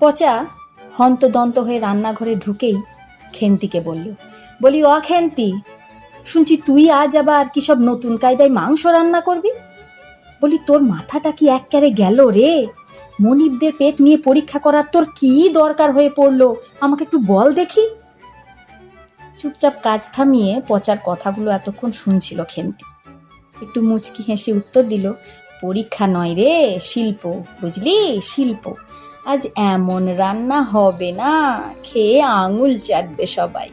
পচা হন্তদন্ত হয়ে রান্নাঘরে ঢুকেই খেন্তিকে বলি ও খেন্তি, শুনছি তুই আজ আবার কি সব নতুন কায়দায় মাংস রান্না করবি। বলি তোর মাথাটা কি একবারে গেল রে? মনিবদের পেট নিয়ে পরীক্ষা করার তোর কি দরকার হয়ে পড়লো, আমাকে একটু বল দেখি। চুপচাপ কাজ থামিয়ে পচার কথাগুলো এতক্ষণ শুনছিল খেন্তি। একটু মুচকি হেসে উত্তর দিল, পরীক্ষা নয় রে, শিল্প, বুঝলি, শিল্প। আজ এমন রান্না হবে না, খেয়ে আঙুল চাটবে সবাই।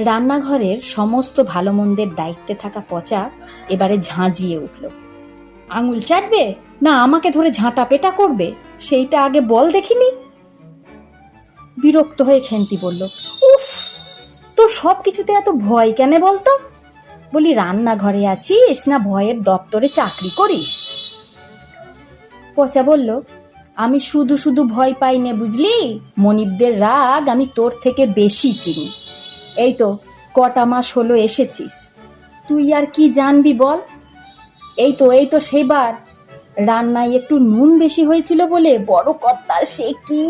রান্নাঘরের সমস্ত ভালো মন্দের দায়িত্বে থাকা পচা এবারে ঝাঁঝিয়ে উঠল। আঙুল চাটবে না আমাকে ধরে ঝাঁটা পেটা করবে, সেইটা আগে বল দেখিনি। বিরক্ত হয়ে খেন্তি বলল, উফ, তোর সব কিছুতে এত ভয় কেন বলতো? বলি রান্নাঘরে আছিস না ভয়ের দপ্তরে চাকরি করিস? পচা বলল, আমি শুধু শুধু ভয় পাই নে, বুঝলি, মনিবদের রাগ আমি তোর থেকে বেশি চিনি। এই তো কটা মাস হলো এসেছিস, তুই আর কি জানবি বল। এই তো সেবার রান্নায় একটু নুন বেশি হয়েছিল বলে বড় কর্তার সে কি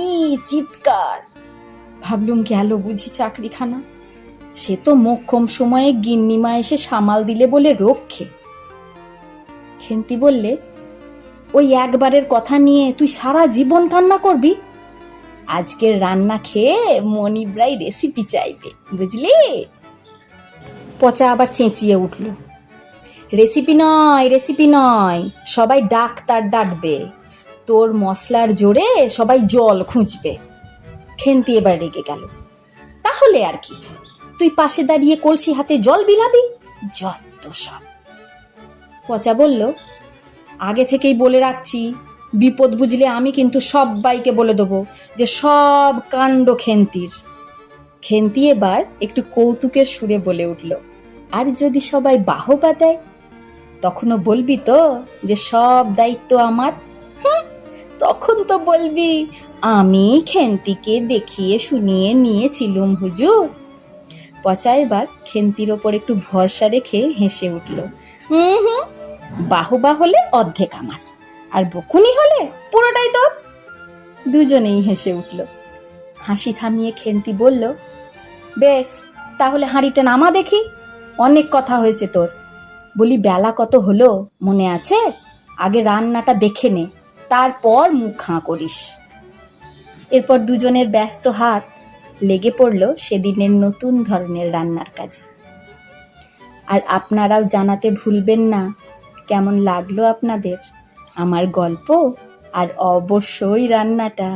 চিৎকার। ভাবলুম গেল বুঝি চাকরিখানা। সে তো মোক্ষম সময়ে গিন্নিমা এসে সামাল দিলে বলে রক্ষে। খেন্তি বললে, ওই একবারের কথা নিয়ে তুই সারা জীবন কান্না করবি? আজকের রান্না খেয়ে মনিবরাই রেসিপি চাইবে, বুঝলি। পচা আবার চেঁচিয়ে উঠল, রেসিপি নয়, সবাই ডাক্তার ডাকবে, তোর মশলার জোরে সবাই জল খুঁজবে। খেন্তি এবার রেগে গেল, তাহলে আর কি, তুই পাশে দাঁড়িয়ে কলসি হাতে জল বিলাবি, যত সব। পচা বলল, আগে থেকেই বলে রাখছি, বিপদ বুঝলে আমি কিন্তু সবাইকে বলে দেবো যে সব কাণ্ড খেন্তির। খেন্তি এবার একটু কৌতুকের সুরে বলে উঠল, আর যদি সবাই বাহবা দেয় তখনও বলবি তো যে সব দায়িত্ব আমার? তখন তো বলবি আমি খেন্তিকে দেখিয়ে শুনিয়ে নিয়েছিলুম হুজুর। পচা এবার খেন্তির ওপর একটু ভরসা রেখে হেসে উঠল, বাহবা হলে অর্ধেক আমার, আর বকুনি হলে পুরোটাই তোর। দুজনেই হেসে উঠল। হাসি থামিয়ে খেন্তি বলল, বেশ, তাহলে হাঁড়িটা নামা দেখি, অনেক কথা হয়েছে তোর। বলি বেলা কত হলো মনে আছে? আগে রান্নাটা দেখে নে, তারপর মুখ হাঁ করিস। এরপর দুজনের ব্যস্ত হাত লেগে পড়ল সেদিনের নতুন ধরনের রান্নার কাজে। আর আপনারাও জানাতে ভুলবেন না কেমন লাগলো আপনাদের আমার গল্প, আর অবশ্যই রান্নাটা।